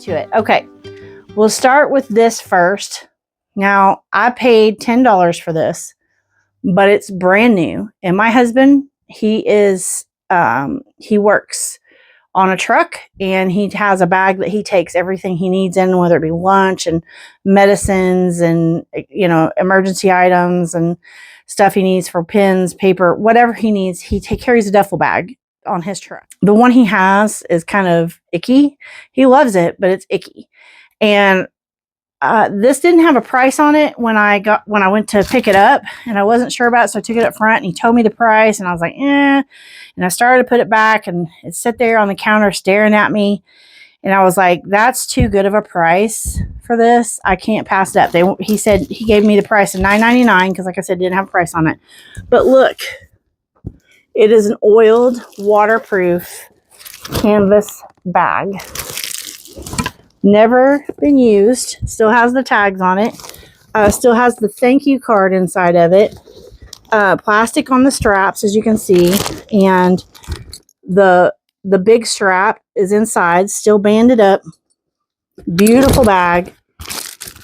to it. Okay, we'll start with this first. Now, I paid $10 for this, but it's brand new. And my husband, he works on a truck, and he has a bag that he takes everything he needs in, whether it be lunch and medicines and, you know, emergency items and stuff he needs for pens, paper, whatever he needs. He carries a duffel bag on his truck. The one he has is kind of icky. He loves it, but it's icky. And this didn't have a price on it when I went to pick it up, and I wasn't sure about it, so I took it up front, and he told me the price, and I was like, eh. And I started to put it back, and it sat there on the counter staring at me, and I was like, that's too good of a price for this. I can't pass it up. He said he gave me the price of $9.99 because, like I said, it didn't have a price on it. But look, it is an oiled, waterproof canvas bag. Never been used. Still has the tags on it. Still has the thank you card inside of it. Plastic on the straps, as you can see, and the big strap is inside, still banded up. Beautiful bag.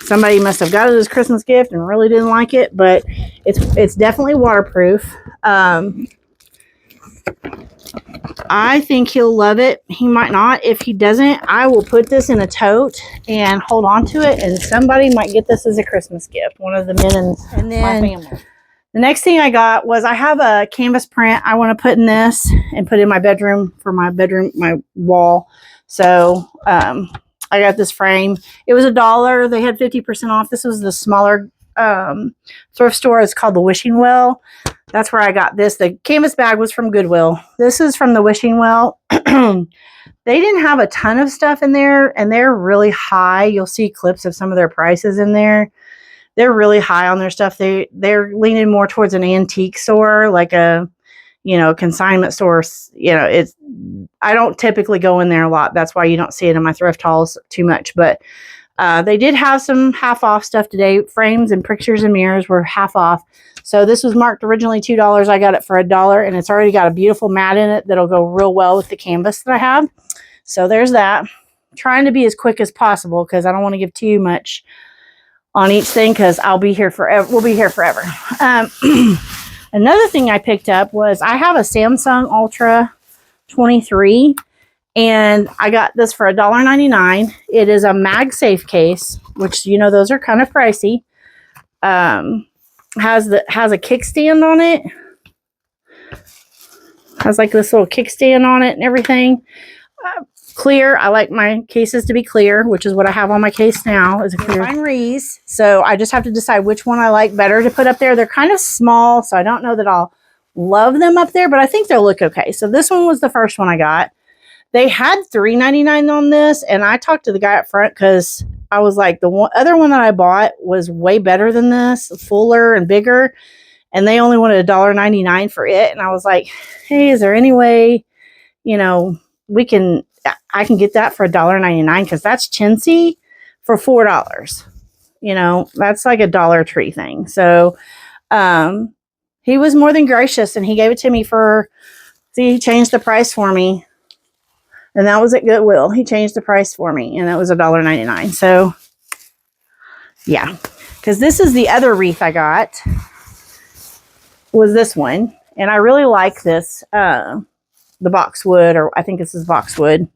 Somebody must have got it as a Christmas gift and really didn't like it, but it's definitely waterproof. I think he'll love it. He might not. If he doesn't, I will put this in a tote and hold on to it, and somebody might get this as a Christmas gift. One of the men in my family. The next thing I got was I have a canvas print I want to put in this and put in my bedroom for my wall. So I got this frame. It was $1. They had 50% off. This was the smaller thrift store. It's called the Wishing Well. That's where I got this. The canvas bag was from Goodwill. This is from the Wishing Well. They didn't have a ton of stuff in there, and they're really high. You'll see clips of some of their prices in there. They're really high on their stuff. They're leaning more towards an antique store, like a, you know, consignment store. You know, I don't typically go in there a lot. That's why you don't see it in my thrift hauls too much. But they did have some half off stuff today. Frames and pictures and mirrors were half off. So this was marked originally $2. I got it for $1, and it's already got a beautiful mat in it that'll go real well with the canvas that I have. So there's that. I'm trying to be as quick as possible because I don't want to give too much on each thing because I'll be here forever. We'll be here forever. Another thing I picked up was I have a Samsung Ultra 23, and I got this for $1.99. It is a MagSafe case, which, you know, those are kind of pricey. Has a kickstand on it. Has like this little kickstand on it and everything. Clear. I like my cases to be clear, which is what I have on my case now, is a clear Rees. So I just have to decide which one I like better to put up there. They're kind of small, so I don't know that I'll love them up there, but I think they'll look okay. So this one was the first one I got. They had $3.99 on this, and I talked to the guy up front because I was like, the other one that I bought was way better than this, fuller and bigger, and they only wanted $1.99 for it. And I was like, hey, is there any way, you know, I can get that for $1.99 because that's chintzy for $4. You know, that's like a Dollar Tree thing. So he was more than gracious, and he gave it to me he changed the price for me. And that was at Goodwill. He changed the price for me, and it was $1.99. So, yeah. Because this is the other wreath I got, was this one. And I really like this, the boxwood, or I think this is boxwood.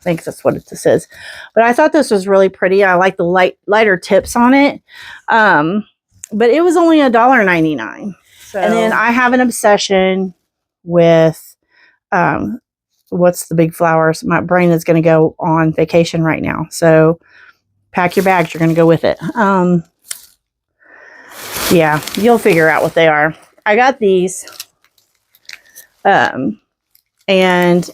I think that's what this is. But I thought this was really pretty. I like the lighter tips on it. But it was only $1.99. So, and then I have an obsession with... what's the big flowers? My brain is going to go on vacation right now. So pack your bags. You're going to go with it. Yeah, you'll figure out what they are. I got these. And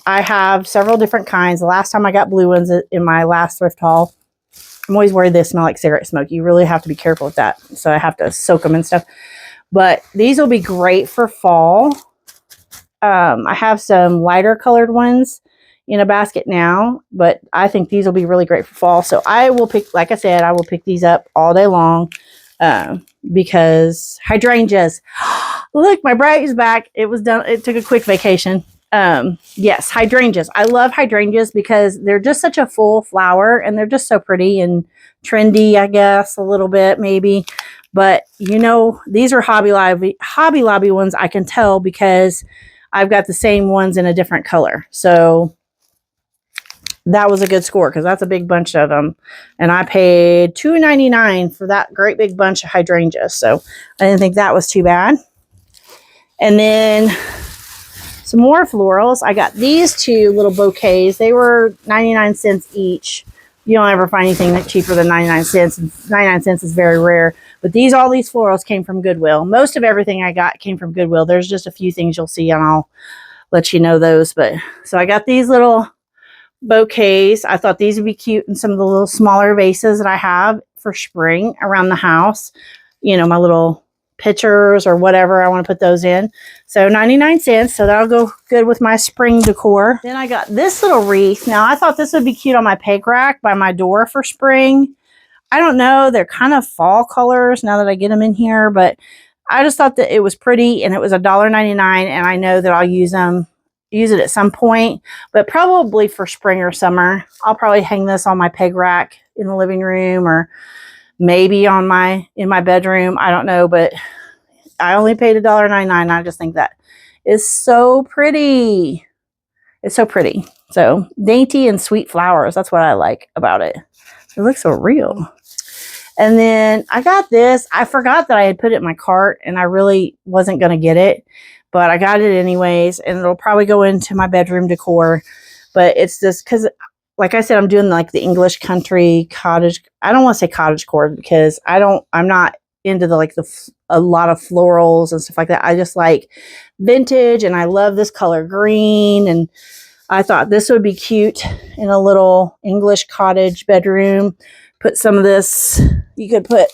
I have several different kinds. The last time I got blue ones in my last thrift haul. I'm always worried they smell like cigarette smoke. You really have to be careful with that. So I have to soak them and stuff. But these will be great for fall. I have some lighter colored ones in a basket now, but I think these will be really great for fall. So I will pick, like I said, I will pick these up all day long because hydrangeas. Look, my bright is back. It was done. It took a quick vacation. Yes, hydrangeas. I love hydrangeas because they're just such a full flower and they're just so pretty and trendy, I guess, a little bit maybe. But you know, these are Hobby Lobby ones. I can tell because I've got the same ones in a different color. So that was a good score because that's a big bunch of them. And I paid $2.99 for that great big bunch of hydrangeas. So I didn't think that was too bad. And then some more florals. I got these two little bouquets. They were 99 cents each. You don't ever find anything that's cheaper than 99 cents. And 99 cents is very rare. But all these florals came from Goodwill. Most of everything I got came from Goodwill. There's just a few things you'll see and I'll let you know those. But so I got these little bouquets. I thought these would be cute in some of the little smaller vases that I have for spring around the house. You know, my little pictures or whatever I want to put those in. So 99 cents. So that'll go good with my spring decor. Then I got this little wreath. Now I thought this would be cute on my peg rack by my door for spring. I don't know. They're kind of fall colors now that I get them in here, but I just thought that it was pretty and it was $1.99 and I know that I'll use it at some point, but probably for spring or summer. I'll probably hang this on my peg rack in the living room or maybe in my bedroom. I don't know, but I only paid $1.99. I just think that is so pretty. It's so pretty. So dainty and sweet flowers. That's what I like about it. It looks so real. And then I got this. I forgot that I had put it in my cart and I really wasn't going to get it, but I got it anyways. And it'll probably go into my bedroom decor. But it's just because, like I said, I'm doing like the English country cottage. I don't want to say cottage core because I'm not into a lot of florals and stuff like that. I just like vintage and I love this color green. And I thought this would be cute in a little English cottage bedroom. Put some of this, you could put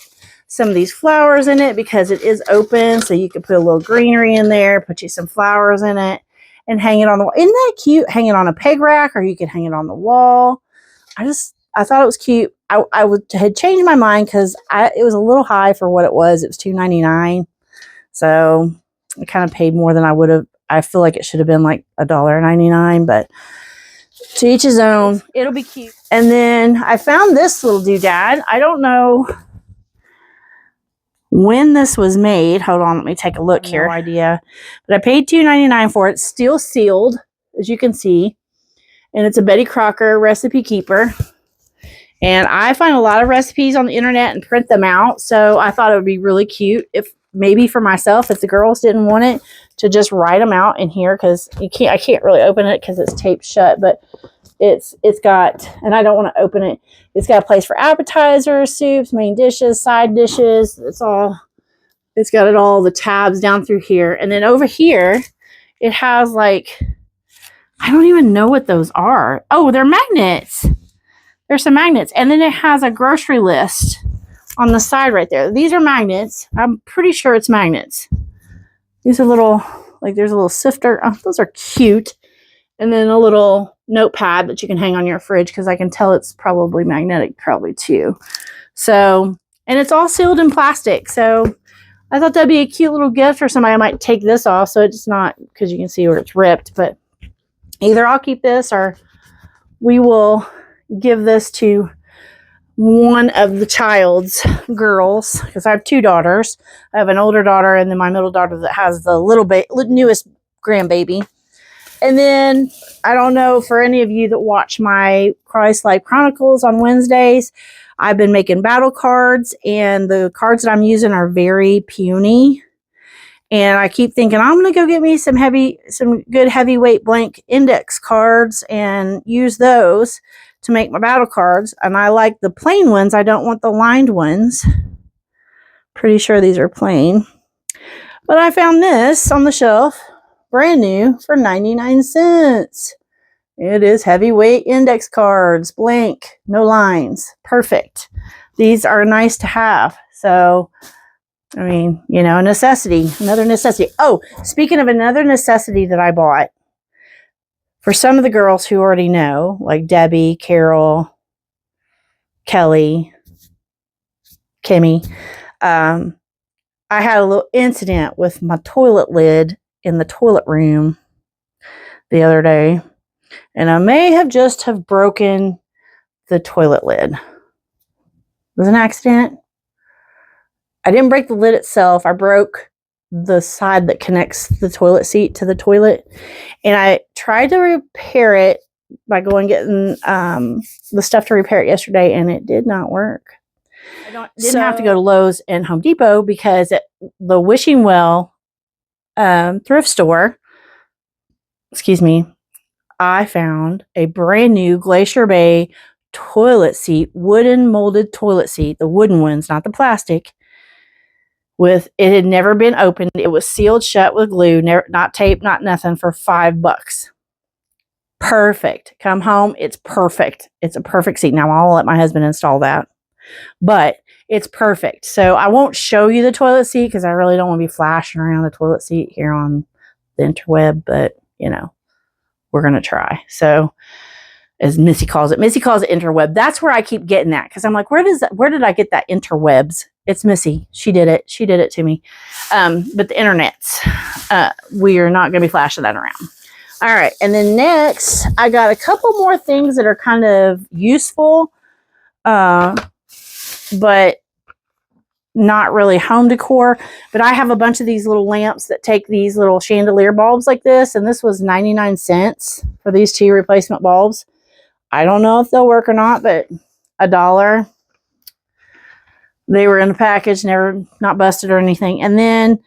some of these flowers in it because it is open. So you could put a little greenery in there, put you some flowers in it and hang it on the wall. Isn't that cute? Hang it on a peg rack or you could hang it on the wall. I thought it was cute. I had changed my mind because it was a little high for what it was. It was $2.99. So I kind of paid more than I would have. I feel like it should have been like $1.99, but to each his own. It'll be cute. And then I found this little doodad. I don't know when this was made. Hold on, let me take a look here. No idea. But I paid $2.99 for it. Still sealed, as you can see. And it's a Betty Crocker recipe keeper. And I find a lot of recipes on the internet and print them out. So I thought it would be really cute if maybe for myself, if the girls didn't want it, to just write them out in here because I can't really open it because it's taped shut. But it's got, and I don't want to open it. It's got a place for appetizers, soups, main dishes, side dishes. It's got it all, the tabs down through here. And then over here, it has like, I don't even know what those are. Oh, they're magnets. There's some magnets. And then it has a grocery list on the side right there. These are magnets. I'm pretty sure it's magnets. These are little, like there's a little sifter. Oh, those are cute. And then a little notepad that you can hang on your fridge because I can tell it's probably magnetic probably too. So, and it's all sealed in plastic. So I thought that'd be a cute little gift for somebody. I might take this off so it's not, because you can see where it's ripped, but either I'll keep this or we will give this to one of the child's girls because I have two daughters. I have an older daughter and then my middle daughter that has the newest grandbaby. And then I don't know, for any of you that watch my Christ Life Chronicles on Wednesdays, I've been making battle cards and the cards that I'm using are very puny. And I keep thinking, I'm going to go get me some good heavyweight blank index cards and use those to make my battle cards. And I like the plain ones. I don't want the lined ones. Pretty sure these are plain. But I found this on the shelf, brand new, for 99 cents. It is heavyweight index cards, blank, no lines. Perfect. These are nice to have. So, I mean, you know, another necessity. Oh, speaking of another necessity that I bought, for some of the girls who already know, like Debbie, Carol, Kelly, Kimmy, I had a little incident with my toilet lid in the toilet room the other day, and I may have just have broken the toilet lid. It was an accident. I didn't break the lid itself. I broke the side that connects the toilet seat to the toilet, and I tried to repair it by going getting the stuff to repair it yesterday, and it did not work. I didn't have to go to Lowe's and Home Depot because at the Wishing Well thrift store, excuse me, I found a brand new Glacier Bay toilet seat, wooden molded toilet seat, the wooden ones, not the plastic. It had never been opened. It was sealed shut with glue, not tape, not nothing, for $5. Perfect. Come home, it's perfect. It's a perfect seat. Now I'll let my husband install that, but it's perfect. So I won't show you the toilet seat because I really don't want to be flashing around the toilet seat here on the interweb, but we're going to try. So as Missy calls it interweb. That's where I keep getting that because I'm like, where did I get that interwebs? It's Missy. She did it. She did it to me. But the internets, we are not going to be flashing that around. All right. And then next, I got a couple more things that are kind of useful, but not really home decor. But I have a bunch of these little lamps that take these little chandelier bulbs like this. And this was 99 cents for these 2 replacement bulbs. I don't know if they'll work or not, but $1. They were in the package, not busted or anything. And then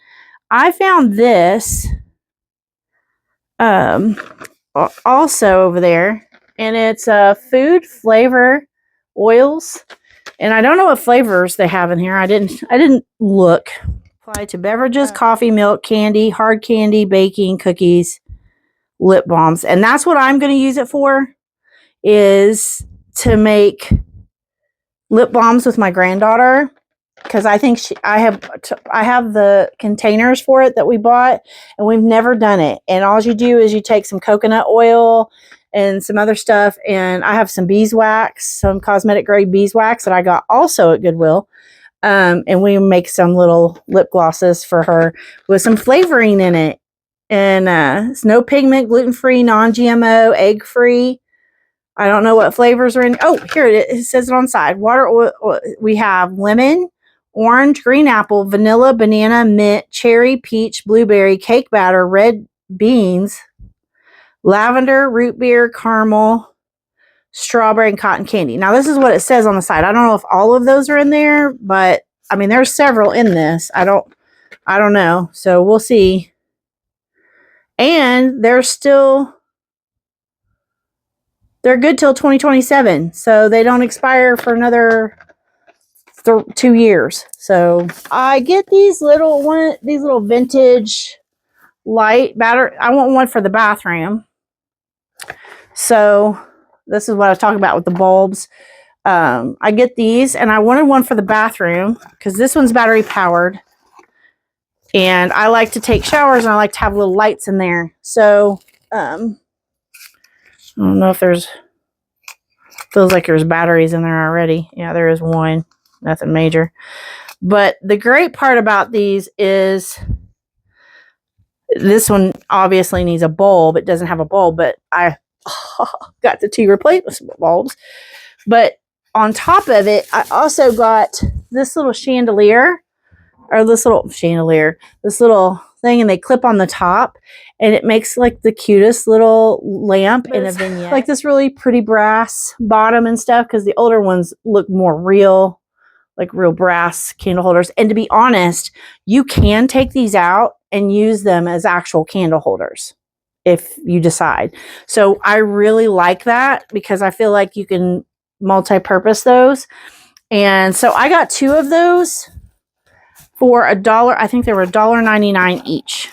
I found this also over there, and it's food flavor oils, and I don't know what flavors they have in here. I didn't look. Apply to beverages, coffee, milk, candy, hard candy, baking, cookies, lip balms, and that's what I'm going to use it for, is to make lip balms with my granddaughter, because I think I have the containers for it that we bought, and we've never done it. And all you do is you take some coconut oil and some other stuff, and I have some beeswax, some cosmetic grade beeswax that I got also at Goodwill, and we make some little lip glosses for her with some flavoring in it, and it's no pigment, gluten-free, non-GMO, egg-free. I don't know what flavors are in. Oh, here it is. It says it on the side. Water oil. We have lemon, orange, green apple, vanilla, banana, mint, cherry, peach, blueberry, cake batter, red beans, lavender, root beer, caramel, strawberry, and cotton candy. Now, this is what it says on the side. I don't know if all of those are in there, but I mean, there's several in this. I don't know. So we'll see. And they're good till 2027. So they don't expire for another 2 years. So I get these little vintage light battery. I want one for the bathroom. So this is what I was talking about with the bulbs. I get these, and I wanted one for the bathroom because this one's battery powered, and I like to take showers, and I like to have little lights in there. So I don't know if feels like there's batteries in there already. Yeah, there is one. Nothing major. But the great part about these is this one obviously needs a bulb. It doesn't have a bulb, but I got the 2 replacement bulbs. But on top of it, I also got this little chandelier, this little thing, and they clip on the top, and it makes like the cutest little lamp in a vignette. Like this really pretty brass bottom and stuff, because the older ones look more real, like real brass candle holders. And to be honest, you can take these out and use them as actual candle holders if you decide. So I really like that because I feel like you can multi-purpose those. And so I got 2 of those for $1. I think they were $1.99 each.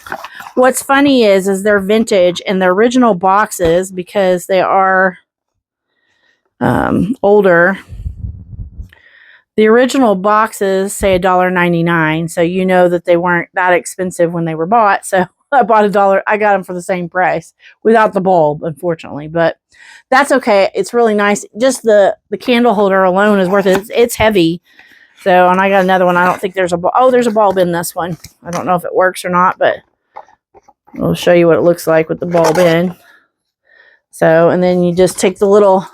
What's funny is they're vintage, and the original boxes, because they are older, the original boxes say $1.99, so you know that they weren't that expensive when they were bought. So I bought $1. I got them for the same price without the bulb, unfortunately, but that's okay. It's really nice. Just the candle holder alone is worth it. It's heavy. So, and I got another one. I don't think there's a bulb. Oh, there's a bulb in this one. I don't know if it works or not, but I'll show you what it looks like with the bulb in. So, and then you just take the little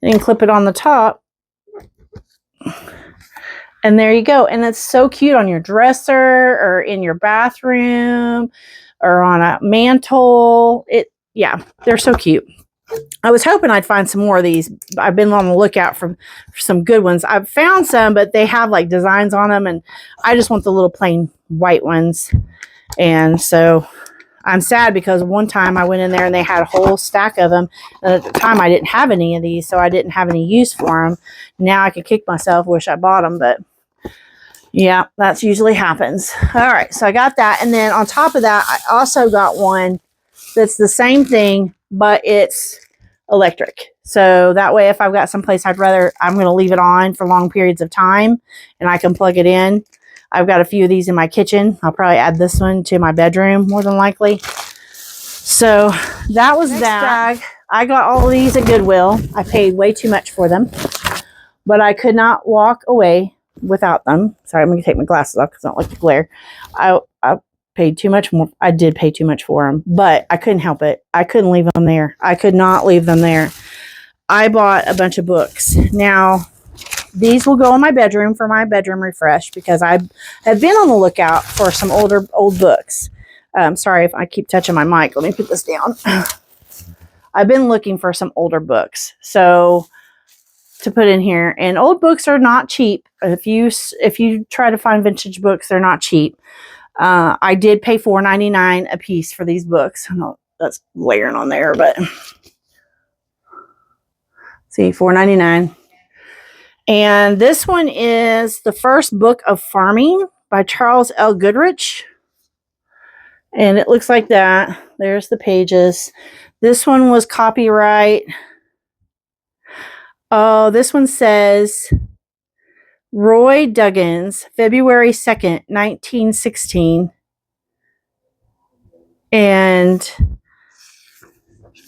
and clip it on the top. And there you go. And it's so cute on your dresser or in your bathroom or on a mantle. Yeah, they're so cute. I was hoping I'd find some more of these. I've been on the lookout for some good ones. I've found some, but they have like designs on them, and I just want the little plain white ones. And so I'm sad because one time I went in there and they had a whole stack of them. And at the time I didn't have any of these, so I didn't have any use for them. Now I could kick myself, wish I bought them, but yeah, that's usually happens. All right, so I got that. And then on top of that, I also got one that's the same thing, but it's electric. So that way, if I've got someplace I'm going to leave it on for long periods of time and I can plug it in. I've got a few of these in my kitchen. I'll probably add this one to my bedroom more than likely. So that was that. I got all of these at Goodwill. I paid way too much for them, but I could not walk away without them. Sorry, I'm going to take my glasses off because I don't like the glare. I paid too much more. I did pay too much for them, but I couldn't help it. I couldn't leave them there. I could not leave them there. I bought a bunch of books. Now, these will go in my bedroom for my bedroom refresh because I have been on the lookout for some old books. Sorry if I keep touching my mic. Let me put this down. I've been looking for some older books. So to put in here, and old books are not cheap. If you try to find vintage books, they're not cheap. I did pay $4.99 a piece for these books. I know that's layering on there, but see, $4.99. And this one is The First Book of Farming by Charles L. Goodrich. And it looks like that. There's the pages. This one was copyright. Oh, this one says Roy Duggins, February 2nd, 1916. And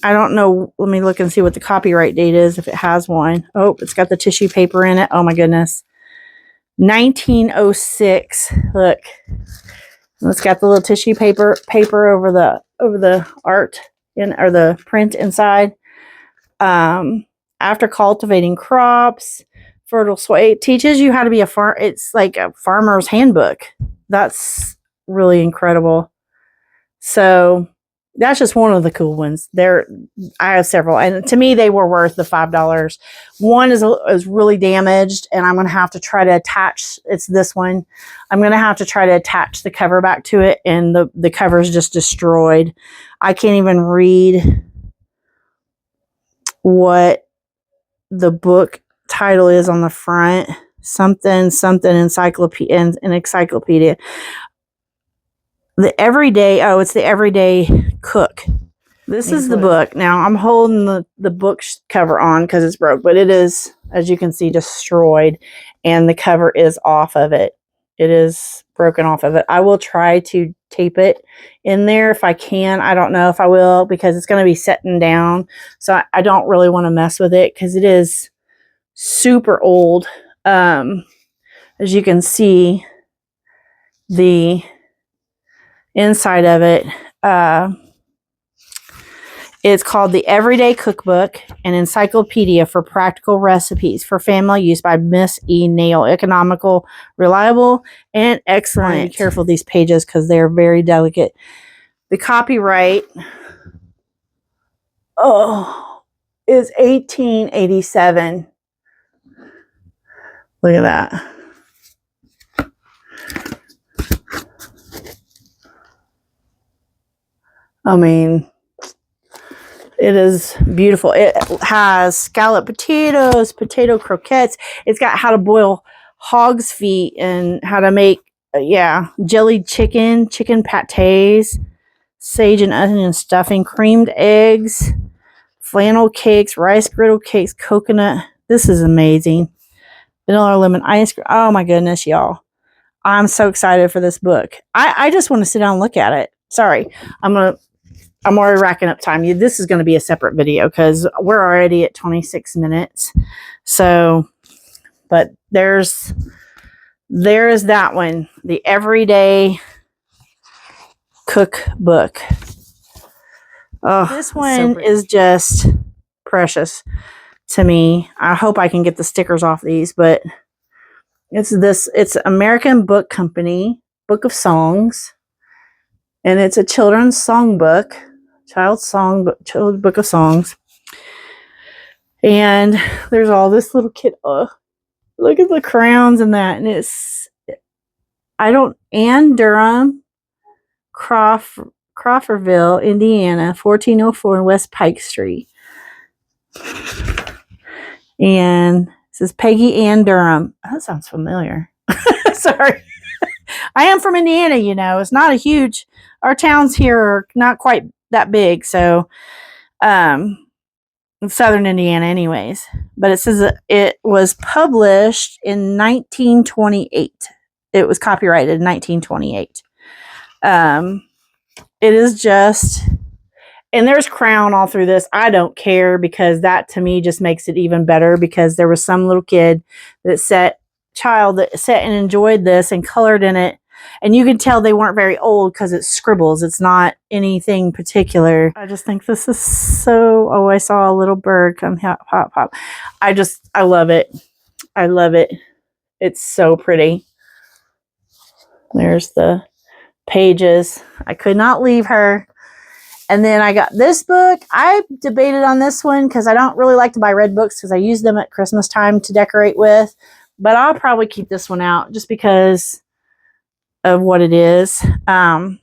I don't know. Let me look and see what the copyright date is, if it has one. Oh, it's got the tissue paper in it. Oh, my goodness. 1906. Look. It's got the little tissue paper over the art or the print inside. After cultivating crops, fertile soil. It teaches you how to be a farm. It's like a farmer's handbook. That's really incredible. So that's just one of the cool ones. I have several, and to me, they were worth the $5. One is really damaged, and I'm going to have to try to attach. It's this one. I'm going to have to try to attach the cover back to it, and the cover is just destroyed. I can't even read what the book title is on the front. Something encyclopedia. An encyclopedia. It's the Everyday Cook. This is the book. Now, I'm holding the book cover on because it's broke, but it is, as you can see, destroyed, and the cover is off of it. It is broken off of it. I will try to tape it in there if I can. I don't know if I will because it's going to be setting down, so I don't really want to mess with it because it is super old. As you can see, the inside of it, it's called The Everyday Cookbook, an encyclopedia for practical recipes for family use by Miss E. Nail. Economical, reliable, and excellent. Be careful of these pages because they're very delicate. The copyright is 1887. Look at that. I mean, it is beautiful. It has scalloped potatoes, potato croquettes. It's got how to boil hog's feet and how to make, jellied chicken pâtés, sage and onion stuffing, creamed eggs, flannel cakes, rice griddle cakes, coconut. This is amazing. Vanilla lemon ice cream. Oh my goodness, y'all. I'm so excited for this book. I just want to sit down and look at it. Sorry. I'm already racking up time. This is going to be a separate video because we're already at 26 minutes. So, but there is that one. The Everyday Cookbook. Oh, this one is just precious to me. I hope I can get the stickers off these, but it's American Book Company, Book of Songs, and it's a children's songbook, child book of songs. And there's all this little kid. Oh, look at the crowns and that. And it's, Ann Durham, Crawfordville, Indiana, 1404 West Pike Street. And it says Peggy Ann Durham. Oh, that sounds familiar. Sorry. I am from Indiana, you know. It's not a huge, our towns here are not quite that big. So, Southern Indiana anyways. But it says it was published in 1928. It was copyrighted in 1928. It is just, and there's crown all through this. I don't care, because that to me just makes it even better, because there was some little kid that sat and enjoyed this and colored in it. And you can tell they weren't very old because it's scribbles. It's not anything particular. I just think this is so, oh, I saw a little bird come hop, hop, hop. I love it. I love it. It's so pretty. There's the pages. I could not leave her. And then I got this book. I debated on this one because I don't really like to buy red books because I use them at Christmas time to decorate with. But I'll probably keep this one out just because of what it is. I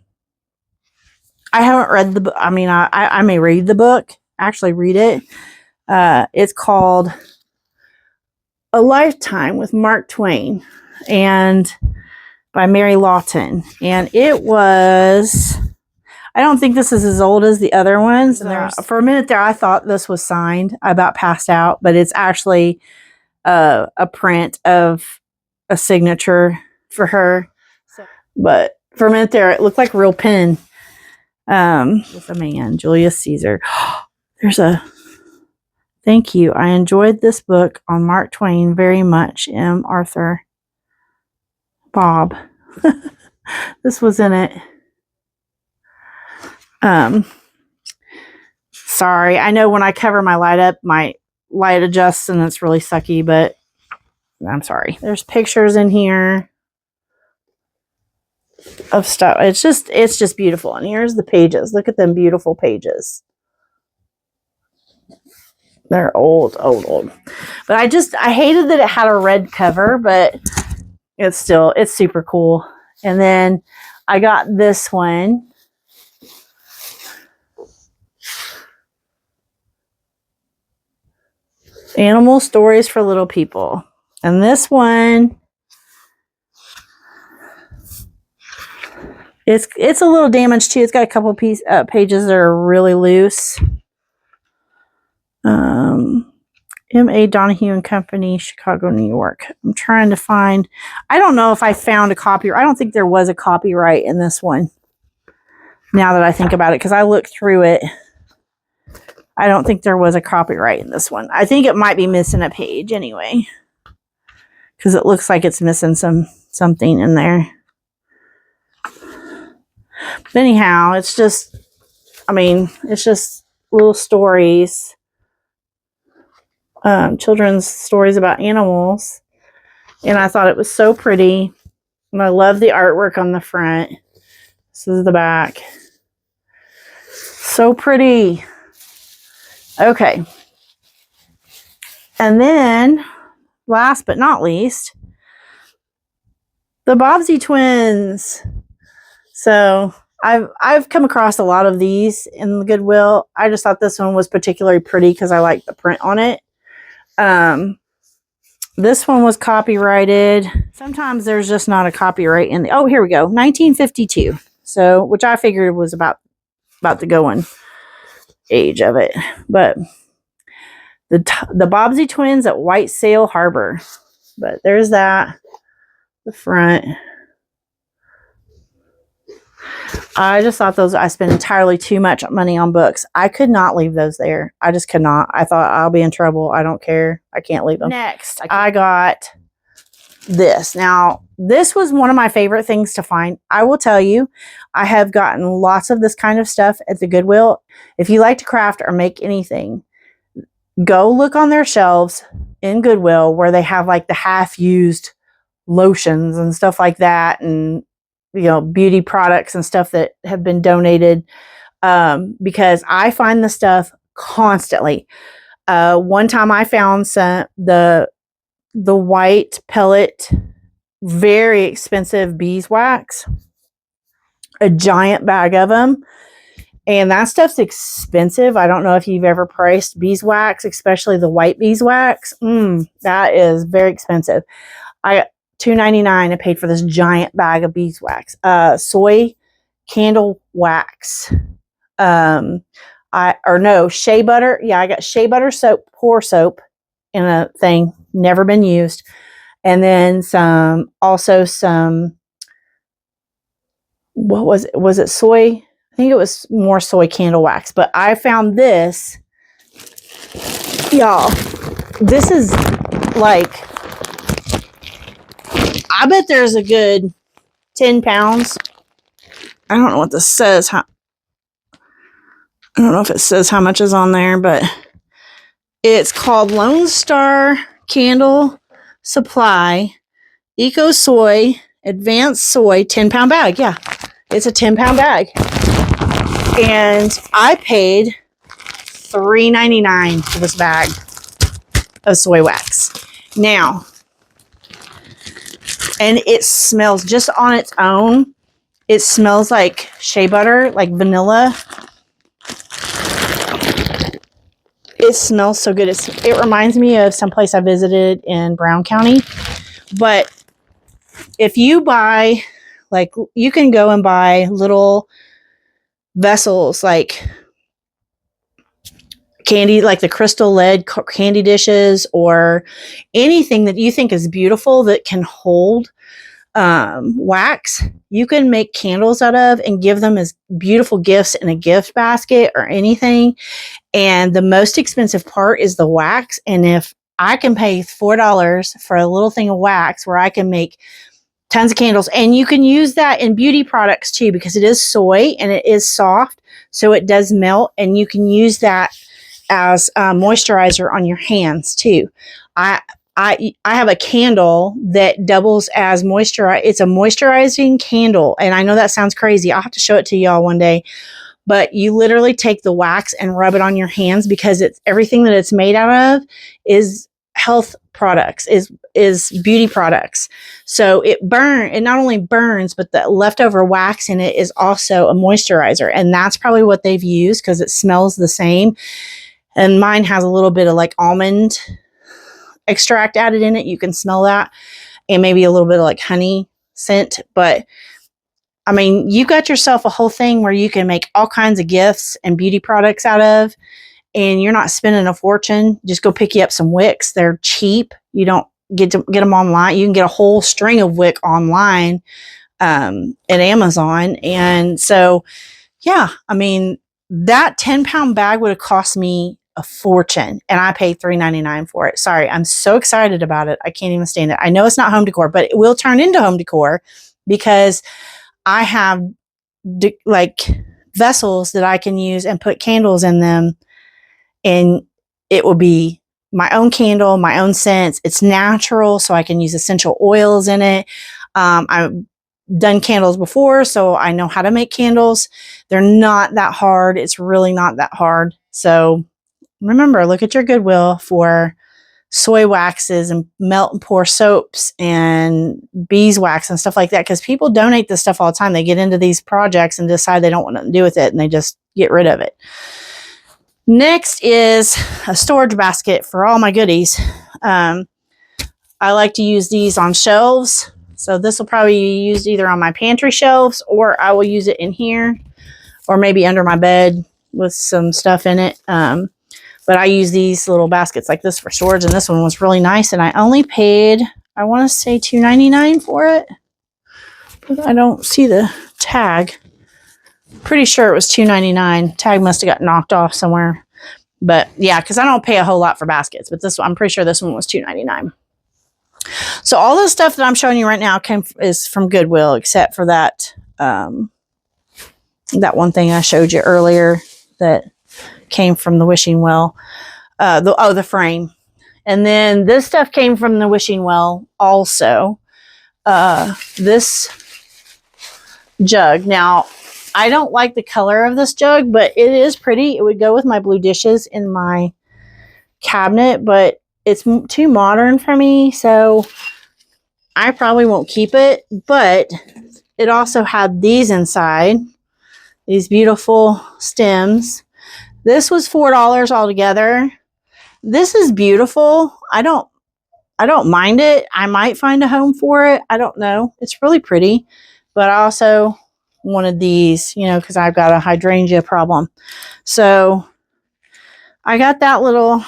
haven't read the book. I mean, I may read the book, actually read it. It's called A Lifetime with Mark Twain, and by Mary Lawton. And it was, I don't think this is as old as the other ones. And for a minute there, I thought this was signed. I about passed out, but it's actually a print of a signature for her. But for a minute there, it looked like a real pen. With a man, Julius Caesar. There's a thank you. I enjoyed this book on Mark Twain very much. M. Arthur. Bob. This was in it. Sorry. I know when I cover my light up, my light adjusts and it's really sucky, but I'm sorry. There's pictures in here of stuff. It's just beautiful. And here's the pages. Look at them beautiful pages. They're old. But I hated that it had a red cover, but it's super cool. And then I got this one. Animal Stories for Little People. And this one, it's a little damaged too. It's got a couple pages that are really loose. M.A. Donahue and Company, Chicago, New York. I'm trying to find, I don't know if I found a copyright. I don't think there was a copyright in this one. Now that I think about it, because I looked through it. I don't think there was a copyright in this one. I think it might be missing a page anyway, because it looks like it's missing something in there. But anyhow, it's just little stories, children's stories about animals, and I thought it was so pretty, and I love the artwork on the front. This is the back. So pretty. Okay. And then, last but not least, the Bobbsey twins. So I've come across a lot of these in the Goodwill. I just thought this one was particularly pretty because I like the print on it. This one was copyrighted. Sometimes there's just not a copyright in the, oh, here we go, 1952. So, which I figured was about the going age of it. But the Bobbsey twins at White Sail Harbor. But there's that, the front. I just thought I spent entirely too much money on books. I could not leave those there. I just could not. I thought I'll be in trouble. I don't care. I can't leave them. Next, I got this. Now, this was one of my favorite things to find. I will tell you, I have gotten lots of this kind of stuff at the Goodwill. If you like to craft or make anything, go look on their shelves in Goodwill where they have like the half-used lotions and stuff like that, and beauty products and stuff that have been donated, because I find the stuff constantly. One time I found the white pellet, very expensive beeswax, a giant bag of them. And that stuff's expensive. I don't know if you've ever priced beeswax, especially the white beeswax. That is very expensive. I got $2.99. I paid for this giant bag of beeswax. Soy candle wax. Shea butter. Yeah, I got shea butter soap, pour soap in a thing, never been used. And then also some, what was it? Was it soy? I think it was more soy candle wax, but I found this, y'all. This is like, I bet there's a good 10 pounds. I don't know what this says. I don't know if it says how much is on there, but it's called Lone Star Candle Supply Eco Soy Advanced Soy 10-pound bag. Yeah, it's a 10-pound bag. And I paid $3.99 for this bag of soy wax. Now, and it smells, just on its own, it smells like shea butter, like vanilla. It smells so good. It reminds me of someplace I visited in Brown County. But if you buy, like, you can go and buy little vessels, like candy, like the crystal lead candy dishes, or anything that you think is beautiful that can hold wax, you can make candles out of and give them as beautiful gifts in a gift basket or anything. And the most expensive part is the wax. And if I can pay $4 for a little thing of wax where I can make tons of candles, and you can use that in beauty products too, because it is soy and it is soft, so it does melt, and you can use that as moisturizer on your hands too. I have a candle that doubles as moisturizer. It's a moisturizing candle, and I know that sounds crazy. I'll have to show it to y'all one day. But you literally take the wax and rub it on your hands, because it's everything that it's made out of is health products, is beauty products. So it not only burns, but the leftover wax in it is also a moisturizer. And that's probably what they've used, because it smells the same. And mine has a little bit of like almond extract added in it. You can smell that, and maybe a little bit of like honey scent. But I mean, you got yourself a whole thing where you can make all kinds of gifts and beauty products out of, and you're not spending a fortune. Just go pick you up some wicks. They're cheap. You don't get them online. You can get a whole string of wick online at Amazon. And so, yeah, I mean, that 10-pound bag would have cost me a fortune, and I paid $3.99 for it. Sorry, I'm so excited about it. I can't even stand it. I know it's not home decor, but it will turn into home decor, because I have like vessels that I can use and put candles in them, and it will be my own candle, my own scents. It's natural, so I can use essential oils in it. I've done candles before, so I know how to make candles. They're not that hard. It's really not that hard. So remember, look at your Goodwill for soy waxes and melt and pour soaps and beeswax and stuff like that, because people donate this stuff all the time. They get into these projects and decide they don't want nothing to do with it, and they just get rid of it. Next is a storage basket for all my goodies. I like to use these on shelves. So this will probably be used either on my pantry shelves, or I will use it in here, or maybe under my bed with some stuff in it. But I use these little baskets like this for storage, and this one was really nice, and I only paid, I want to say $2.99 for it. But I don't see the tag. Pretty sure it was $2.99. Tag must have got knocked off somewhere. But yeah, because I don't pay a whole lot for baskets, but this one, I'm pretty sure this one was $2.99. So all the stuff that I'm showing you right now is from Goodwill, except for that that one thing I showed you earlier that came from the wishing well. The frame. And then this stuff came from the wishing well also. This jug. Now, I don't like the color of this jug, but it is pretty. It would go with my blue dishes in my cabinet, but it's too modern for me, so I probably won't keep it. But it also had these inside, these beautiful stems. This was $4 altogether. This is beautiful. I don't mind it. I might find a home for it. I don't know. It's really pretty, but I also wanted these, you know, because I've got a hydrangea problem. So I got that little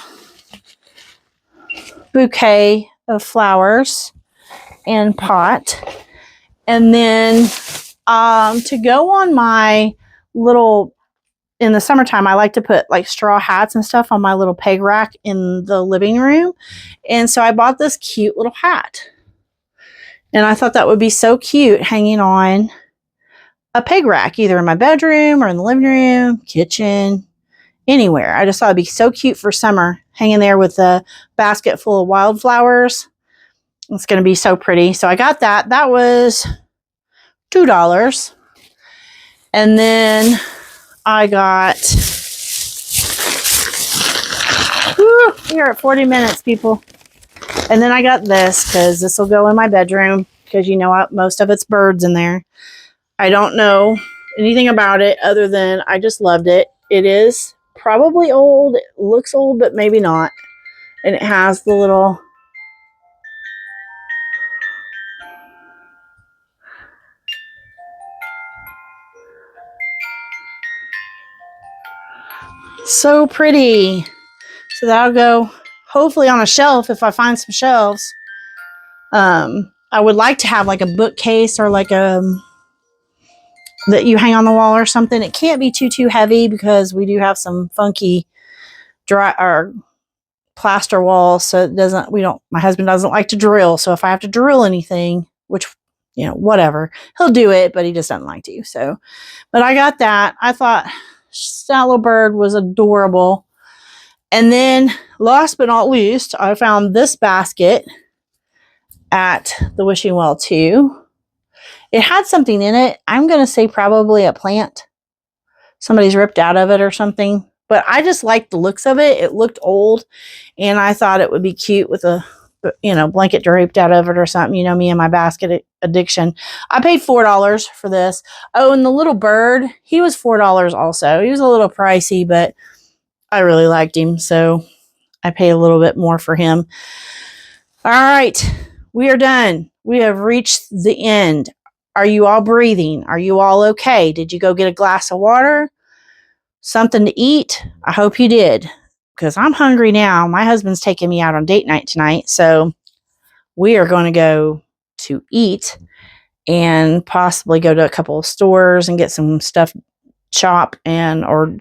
bouquet of flowers and pot. And then to go on my little, in the summertime, I like to put like straw hats and stuff on my little peg rack in the living room. And so I bought this cute little hat. And I thought that would be so cute hanging on a peg rack, either in my bedroom or in the living room, kitchen, anywhere. I just thought it'd be so cute for summer, hanging there with a basket full of wildflowers. It's going to be so pretty. So I got that. That was $2. And then I got, we are at 40 minutes, people. And then I got this because this will go in my bedroom because you know what, most of it's birds in there. I don't know anything about it other than I just loved it. It is probably old. It looks old, but maybe not. And it has the little so pretty. So that'll go hopefully on a shelf if I find some shelves. I would like to have like a bookcase or like a that you hang on the wall or something. It can't be too heavy because we do have some funky dry or plaster walls, so it doesn't, my husband doesn't like to drill, so if I have to drill anything, which, you know, whatever, he'll do it, but he just doesn't like to. So, but I got that. I thought that little bird was adorable. And then last but not least, I found this basket at the wishing well too. It had something in it. I'm going to say probably a plant. Somebody's ripped out of it or something. But I just liked the looks of it. It looked old. And I thought it would be cute with a, you know, blanket draped out of it or something. You know, me and my basket addiction. I paid $4 for this. Oh, and the little bird, he was $4 also. He was a little pricey, but I really liked him. So I paid a little bit more for him. All right. We are done. We have reached the end. Are you all breathing? Are you all okay? Did you go get a glass of water? Something to eat? I hope you did, because I'm hungry now. My husband's taking me out on date night tonight, so we are going to go to eat and possibly go to a couple of stores and get some stuff, shop, and or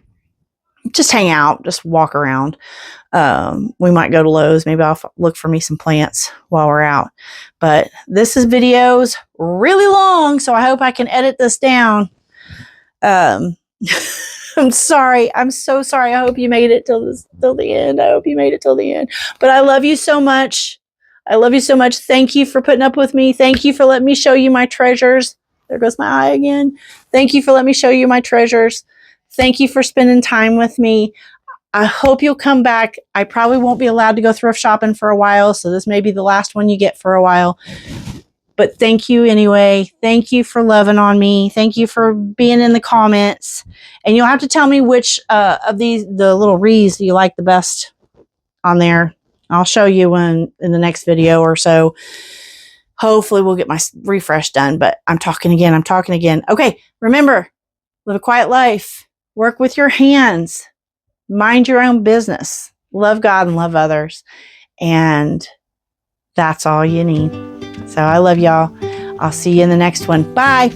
just hang out, just walk around. We might go to Lowe's. Maybe I'll look for me some plants while we're out. But this video's really long, so I hope I can edit this down. I'm sorry. I'm so sorry. I hope you made it till the end. I hope you made it till the end. But I love you so much. I love you so much. Thank you for putting up with me. Thank you for letting me show you my treasures. There goes my eye again. Thank you for letting me show you my treasures. Thank you for spending time with me. I hope you'll come back. I probably won't be allowed to go thrift shopping for a while, so this may be the last one you get for a while. But thank you anyway. Thank you for loving on me. Thank you for being in the comments. And you'll have to tell me which of the little wreaths you like the best on there. I'll show you in the next video or so. Hopefully we'll get my refresh done. But I'm talking again. Okay, remember, live a quiet life. Work with your hands. Mind your own business. Love God and love others. And that's all you need. So I love y'all. I'll see you in the next one. Bye.